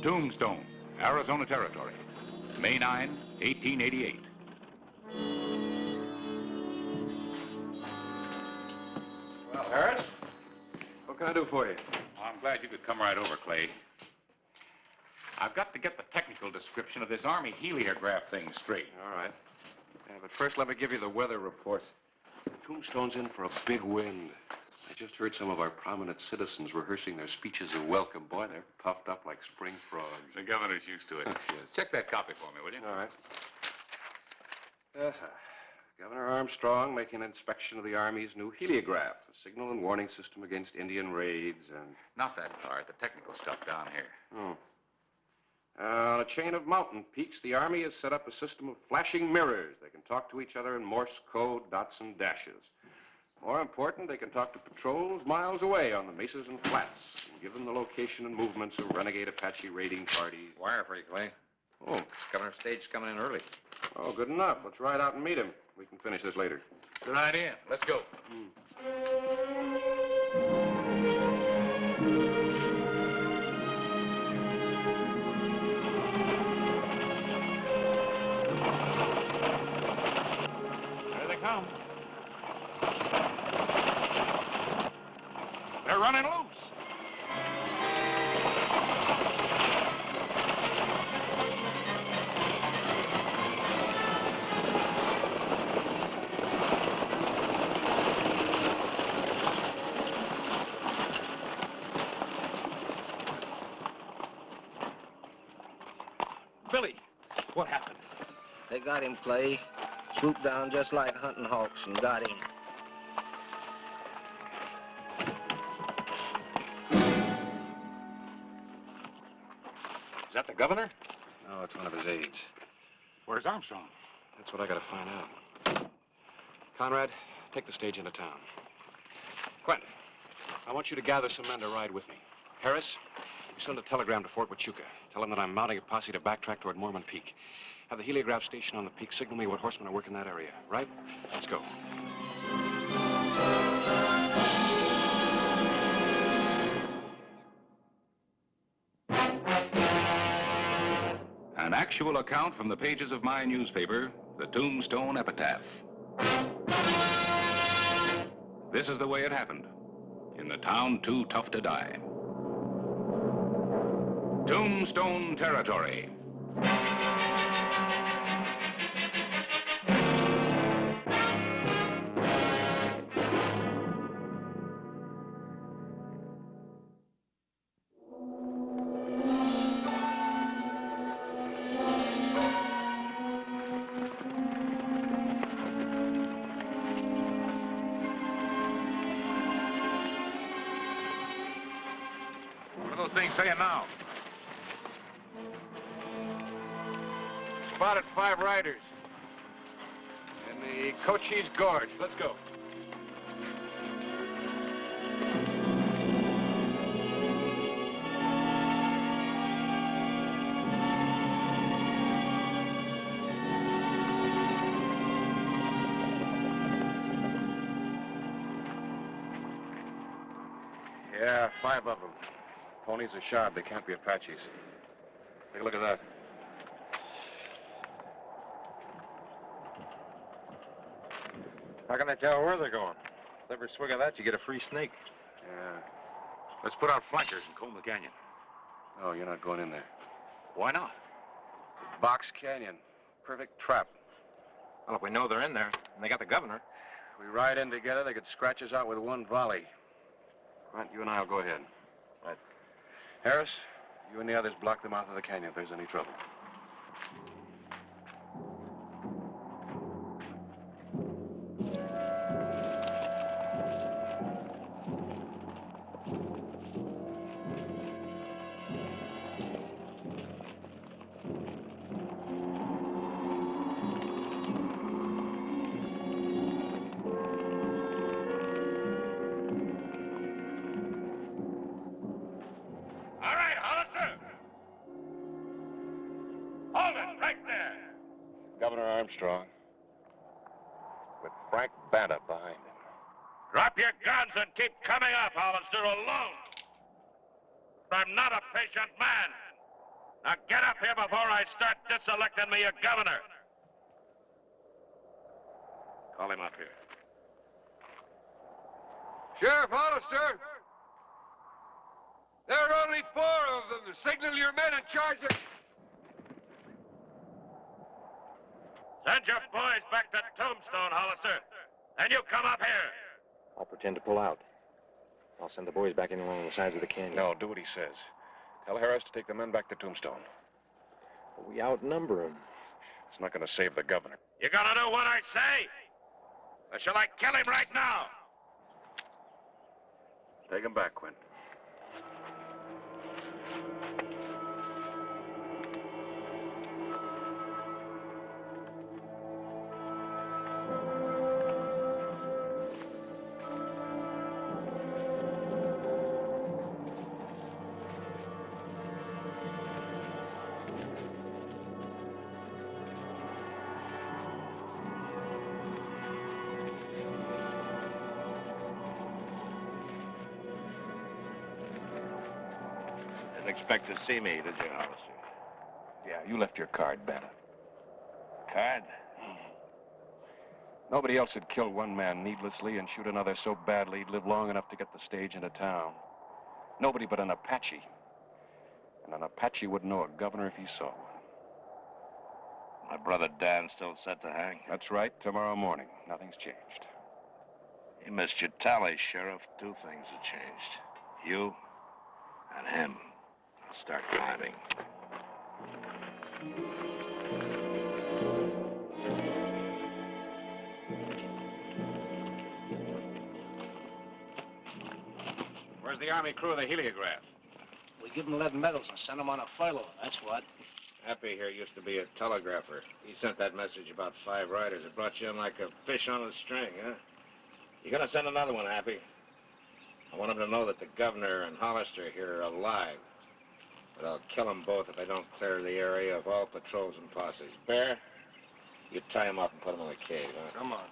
Tombstone, Arizona Territory, May 9, 1888. Well, Harris, what can I do for you? I'm glad you could come right over, Clay. I've got to get the technical description of this Army heliograph thing straight. All right. Yeah, but first, let me give you the weather report. Tombstone's in for a big wind. I just heard some of our prominent citizens rehearsing their speeches of welcome. Boy, they're puffed up like spring frogs. The governor's used to it. Yes. Check that copy for me, will you? All right. Governor Armstrong making an inspection of the Army's new heliograph, a signal and warning system against Indian raids and... Not that part, the technical stuff down here. Oh. On a chain of mountain peaks, the Army has set up a system of flashing mirrors. They can talk to each other in Morse code, dots and dashes. More important, they can talk to patrols miles away on the mesas and flats and give them the location and movements of renegade Apache raiding parties. Wire for you, Clay. Oh. Governor's stage's coming in early. Oh, good enough. Let's ride out and meet him. We can finish this later. Good idea. Let's go. There they come. They're running loose. Billy, what happened? They got him, Clay. Swooped down just like hunting hawks and got him. Is that the governor? No, it's one of his aides. Where's Armstrong? That's what I gotta find out. Conrad, take the stage into town. Quentin, I want you to gather some men to ride with me. Harris, you send a telegram to Fort Huachuca. Tell them that I'm mounting a posse to backtrack toward Mormon Peak. Have the heliograph station on the peak signal me what horsemen are working that area, right? Let's go. An actual account from the pages of my newspaper, the Tombstone Epitaph. This is the way it happened, in the town too tough to die. Tombstone Territory. What are those things saying now? Spotted 5 riders in the Cochise Gorge. Let's go. Yeah, 5 of them. Ponies are shod. They can't be Apaches. Take a look at that. How can I tell where they're going? With every swig of that, you get a free snake. Yeah. Let's put out flankers and comb the canyon. No, you're not going in there. Why not? Box Canyon. Perfect trap. Well, if we know they're in there, and they got the governor. We ride in together, they could scratch us out with one volley. Grant, you and I will go ahead. Right. Harris, you and the others block the mouth of the canyon if there's any trouble. Armstrong, with Frank Banner behind him. Drop your guns and keep coming up, Hollister, alone. I'm not a patient man. Now get up here before I start diselecting me a governor. Call him up here. Sheriff Hollister, there are only 4 of them. Signal your men in charge of... Send your boys back to Tombstone, Hollister. And you come up here. I'll pretend to pull out. I'll send the boys back in along the sides of the canyon. No, do what he says. Tell Harris to take the men back to Tombstone. We outnumber them. It's not going to save the governor. You gonna do what I say? Or shall I kill him right now? Take him back, Quint. Didn't expect to see me, did you, Hollister? Yeah, you left your card, Banner. Card? Nobody else would kill one man needlessly and shoot another so badly he'd live long enough to get the stage into town. Nobody but an Apache. And an Apache wouldn't know a governor if he saw one. My brother Dan still set to hang. That's right, tomorrow morning. Nothing's changed. You missed your tally, Sheriff. 2 things have changed. You and him. I'll start climbing. Where's the Army crew of the heliograph? We give them lead medals and send them on a furlough, that's what. Happy here used to be a telegrapher. He sent that message about 5 riders. It brought you in like a fish on a string, huh? You gonna send another one, Happy? I want him to know that the governor and Hollister here are alive. But I'll kill them both if they don't clear the area of all patrols and posses. Bear, you tie him up and put him in a cave, huh? Come on.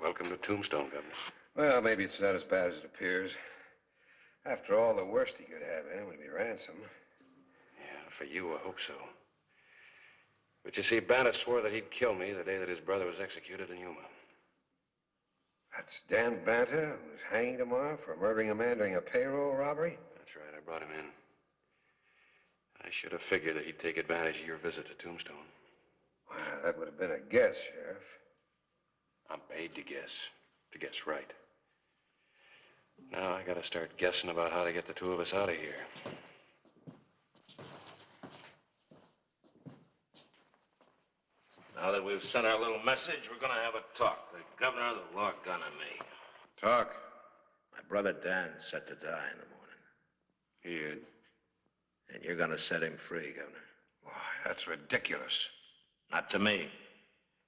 Welcome to Tombstone, Governor. Well, maybe it's not as bad as it appears. After all, the worst he could have in him would be ransom. Yeah, for you, I hope so. But you see, Banner swore that he'd kill me the day that his brother was executed in Yuma. That's Dan Banta, who's hanging tomorrow for murdering a man during a payroll robbery? That's right, I brought him in. I should have figured that he'd take advantage of your visit to Tombstone. Wow, that would have been a guess, Sheriff. I'm paid to guess right. Now I gotta start guessing about how to get the 2 of us out of here. Now that we've sent our little message, we're gonna have a talk. The governor, the law gun, and me. Talk. My brother Dan's set to die in the morning. He is. And you're gonna set him free, Governor. Why, that's ridiculous. Not to me.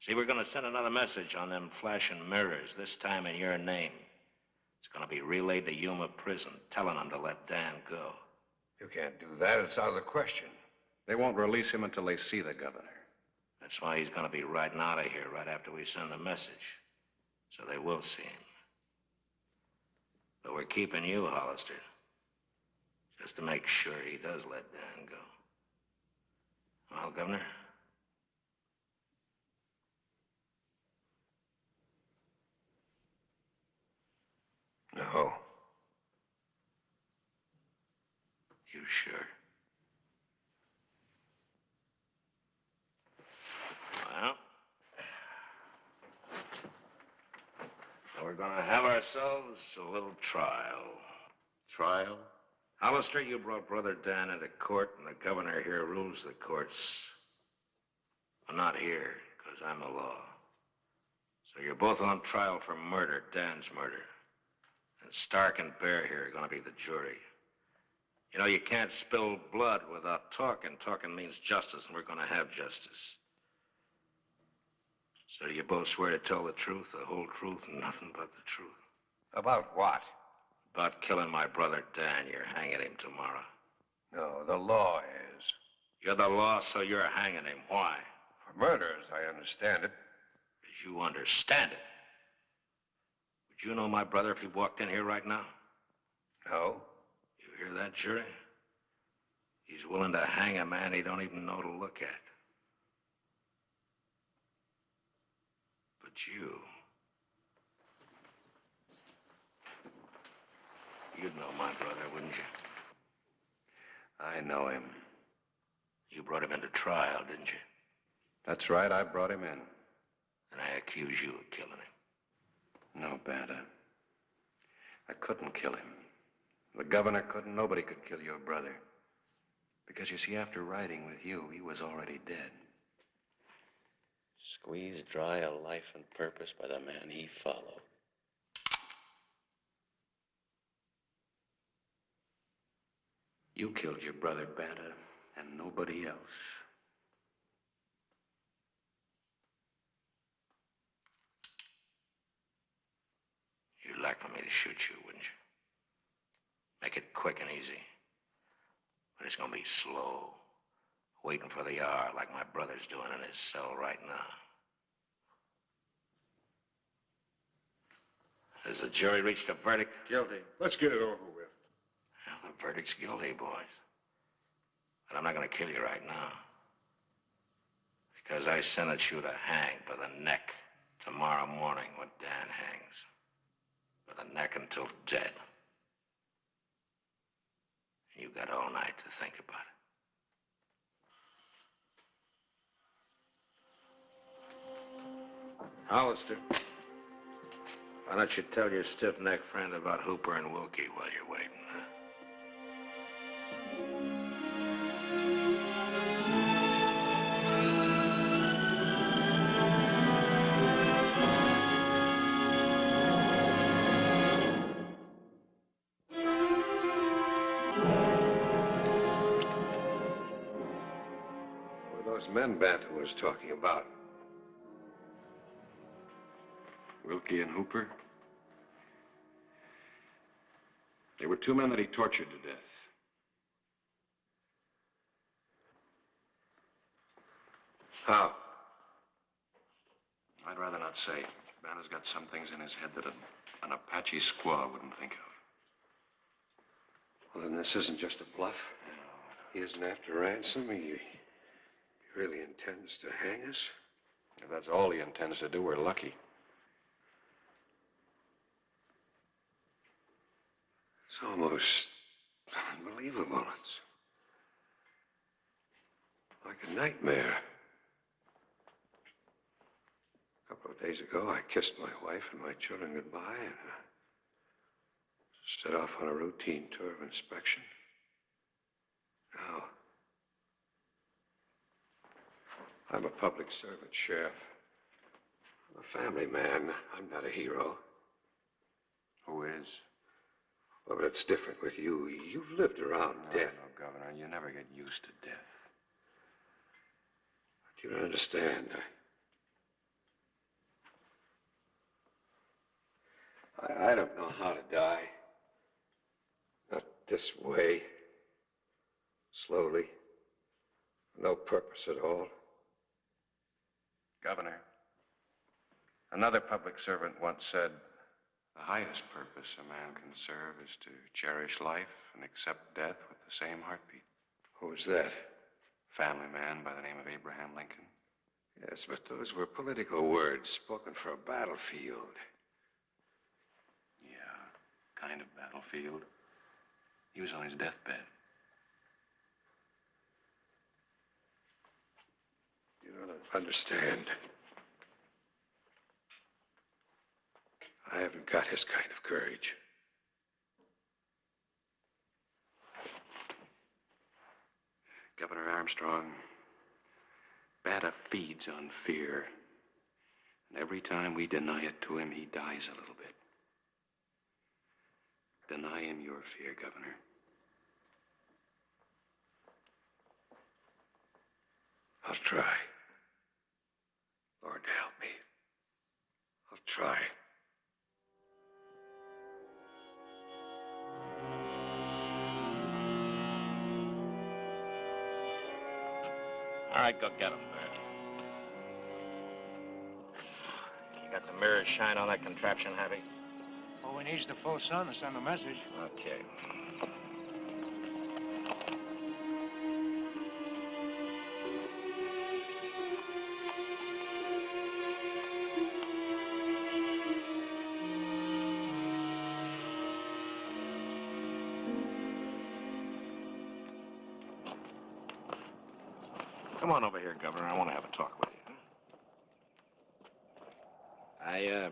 See, we're gonna send another message on them flashing mirrors, this time in your name. It's gonna be relayed to Yuma prison, telling them to let Dan go. You can't do that. It's out of the question. They won't release him until they see the governor. That's why he's gonna be riding out of here right after we send the message. So they will see him. But we're keeping you, Hollister. Just to make sure he does let Dan go. Well, Governor? No. You sure? Well, so we're gonna have ourselves a little trial. Trial? Hollister, you brought Brother Dan into court, and the governor here rules the courts. I'm not here, because I'm the law. So you're both on trial for murder, Dan's murder. And Stark and Bear here are going to be the jury. You know, you can't spill blood without talking. Talking means justice, and we're going to have justice. So do you both swear to tell the truth, the whole truth, and nothing but the truth? About what? About killing my brother Dan. You're hanging him tomorrow. No, the law is. You're the law, so you're hanging him. Why? For murder, as I understand it. Because you understand it. Would you know my brother if he walked in here right now? No. You hear that, jury? He's willing to hang a man he don't even know to look at. But you'd know my brother, wouldn't you? I know him. You brought him into trial, didn't you? That's right, I brought him in. And I accuse you of killing him. No, Banta. I couldn't kill him. The governor couldn't. Nobody could kill your brother. Because, you see, after riding with you, he was already dead. Squeezed dry of life and purpose by the man he followed. You killed your brother, Banta, and nobody else. You'd like for me to shoot you, wouldn't you? Make it quick and easy. But it's gonna be slow. Waiting for the hour like my brother's doing in his cell right now. Has the jury reached a verdict? Guilty. Let's get it over with. Well, the verdict's guilty, boys. But I'm not gonna kill you right now. Because I sentence you to hang by the neck tomorrow morning when Dan hangs. By the neck until dead. And you've got all night to think about it. Hollister, why don't you tell your stiff-necked friend about Hooper and Wilkie while you're waiting, huh? What were those men Banta was talking about? Wilkie and Hooper? They were two men that he tortured to death. How? I'd rather not say. Banta's got some things in his head that an Apache squaw wouldn't think of. Well, then this isn't just a bluff. He isn't after ransom. He really intends to hang us. If that's all he intends to do, we're lucky. It's almost unbelievable. It's like a nightmare. A couple of days ago, I kissed my wife and my children goodbye and set off on a routine tour of inspection. Now, I'm a public servant, Sheriff. I'm a family man. I'm not a hero. Who is? Well, but it's different with you. You've lived around death. No, Governor, you never get used to death. But you don't understand. I don't know how to die. Not this way. Slowly. No purpose at all. Governor, another public servant once said, the highest purpose a man can serve is to cherish life and accept death with the same heartbeat. Who was that? Family man by the name of Abraham Lincoln. Yes, but those were political words spoken for a battlefield. Yeah, kind of battlefield. He was on his deathbed. You don't understand. I haven't got his kind of courage. Governor Armstrong, Banta feeds on fear. And every time we deny it to him, he dies a little bit. Deny him your fear, Governor. I'll try. Lord, help me. I'll try. All right, go get him, Bert. You got the mirror shine on that contraption, Happy? All we need is the full sun to send a message. Okay. Come on over here, Governor. I want to have a talk with you. I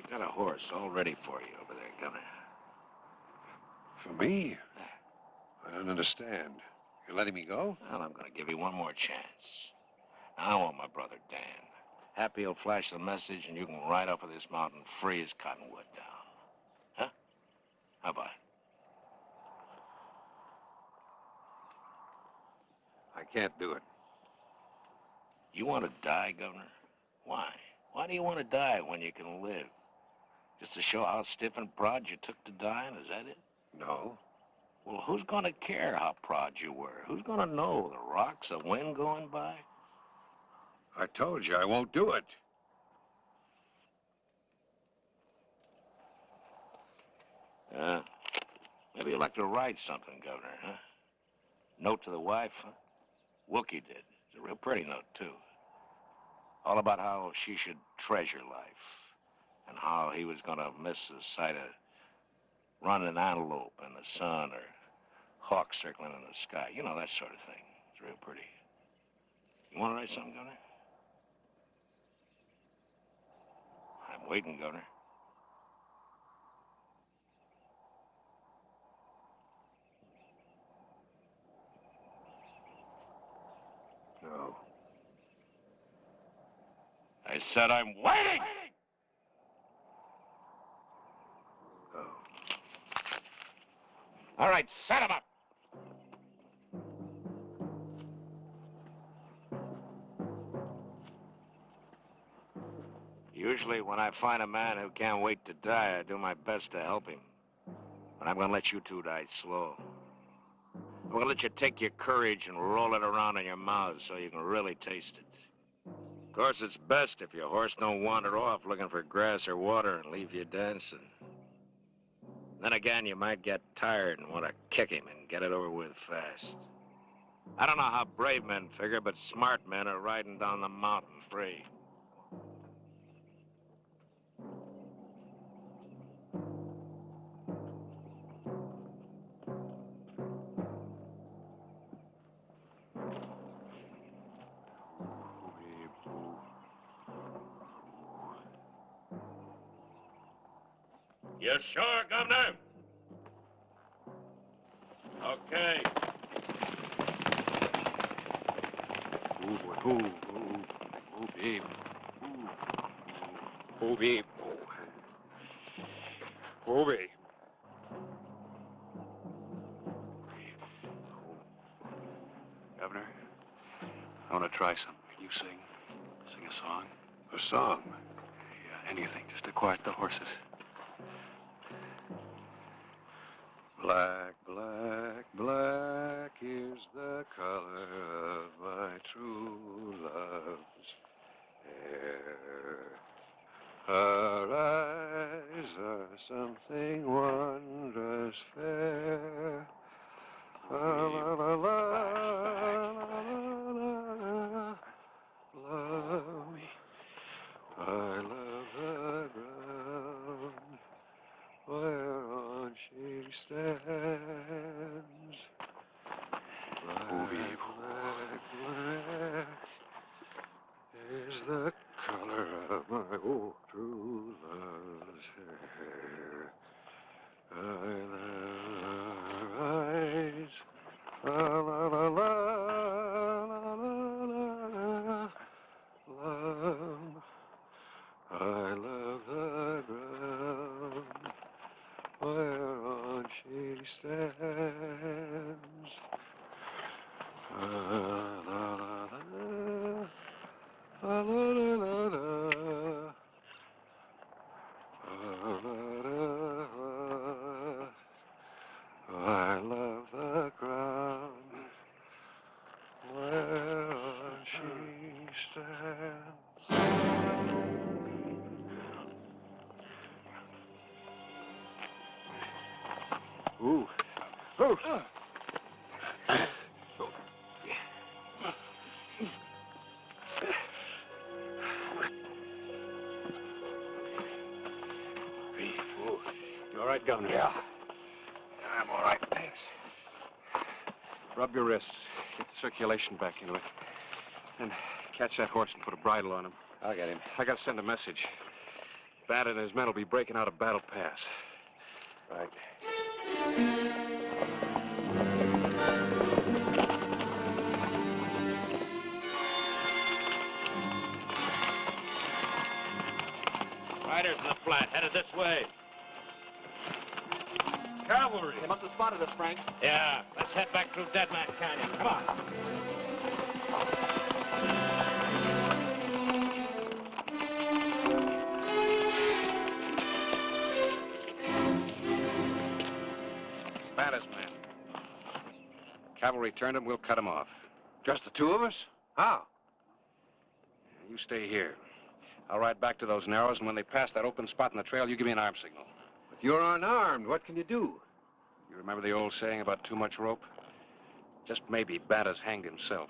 got a horse all ready for you over there, Governor. For me? I don't understand. You're letting me go? Well, I'm going to give you one more chance. I want my brother Dan. Happy will flash the message, and you can ride off of this mountain free as cottonwood down. Huh? How about it? I can't do it. You want to die, Governor? Why? Why do you want to die when you can live? Just to show how stiff and proud you took to dying, is that it? No. Well, who's going to care how proud you were? Who's going to know the rocks, the wind going by? I told you I won't do it. Maybe you'd like to write something, Governor, huh? Note to the wife, huh? Wookie did. It's a real pretty note, too. All about how she should treasure life and how he was going to miss the sight of running antelope in the sun or hawks circling in the sky. You know, that sort of thing. It's real pretty. You want to write something, Governor? I'm waiting, Governor. No. I said I'm waiting! No. All right, set him up. Usually when I find a man who can't wait to die, I do my best to help him. But I'm gonna let you two die slow. I'm gonna let you take your courage and roll it around in your mouths so you can really taste it. Of course, it's best if your horse don't wander off looking for grass or water and leave you dancing. Then again, you might get tired and want to kick him and get it over with fast. I don't know how brave men figure, but smart men are riding down the mountain free. You sure, Governor? Okay. Babe. Oh, babe. Oh, babe. Governor, I want to try something. Can you sing? Sing a song? A song? Yeah, anything, just to quiet the horses. Black, black, black is the color of my true love's hair. Her eyes are something wondrous fair. La la la la la la. Love, I love the ground whereon she stands. Black, black, black is the color of my true love's hair. I love her eyes. La la la la la la la. Love, I love the ground whereon she stands. La la la la la la la la. I love the ground whereon she stands. Ooh. Oh. You all right, Governor? Yeah. I'm all right, thanks. Rub your wrists. Get the circulation back into it. And catch that horse and put a bridle on him. I'll get him. I gotta send a message. Bandit and his men will be breaking out of Battle Pass. Right. Riders in the flat, headed this way. Cavalry. They must have spotted us, Frank. Yeah, let's head back through Dead Man Canyon. Come on. Bandit's men. Cavalry turned him, we'll cut him off. Just the two of us? How? You stay here. I'll ride back to those narrows, and when they pass that open spot in the trail, you give me an arm signal. But you're unarmed. What can you do? You remember the old saying about too much rope? Just maybe Bandit's hanged himself.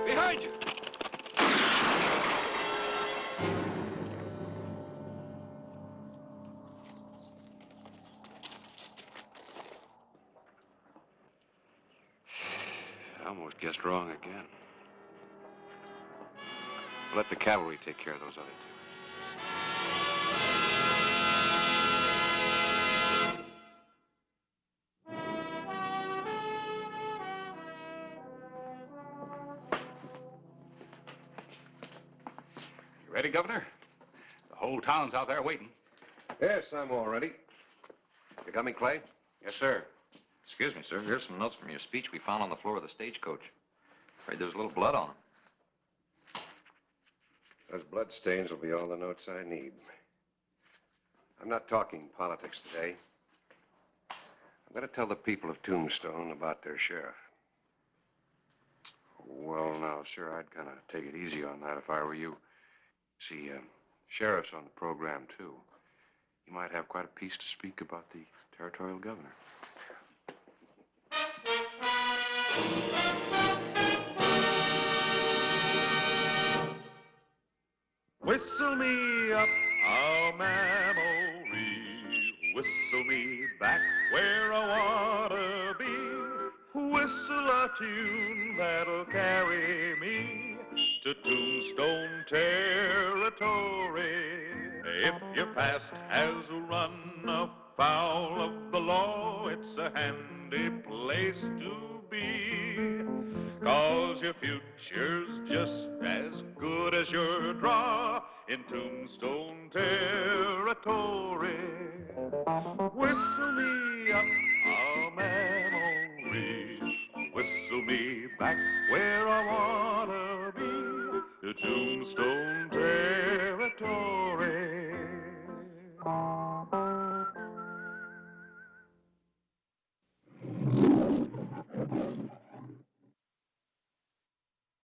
Behind you! I almost guessed wrong again. Let the cavalry take care of those other two. You ready, Governor? The whole town's out there waiting. Yes, I'm all ready. You coming, Clay? Yes, sir. Excuse me, sir. Here's some notes from your speech we found on the floor of the stagecoach. Afraid there's a little blood on them. Those blood stains will be all the notes I need. I'm not talking politics today. I'm going to tell the people of Tombstone about their sheriff. Well, now, sir, I'd kind of take it easy on that if I were you. See, sheriff's on the program, too. You might have quite a piece to speak about the Territorial governor. Whistle me up a memory, whistle me back where I wanna be. Whistle a tune that'll carry me to Tombstone territory. If you're past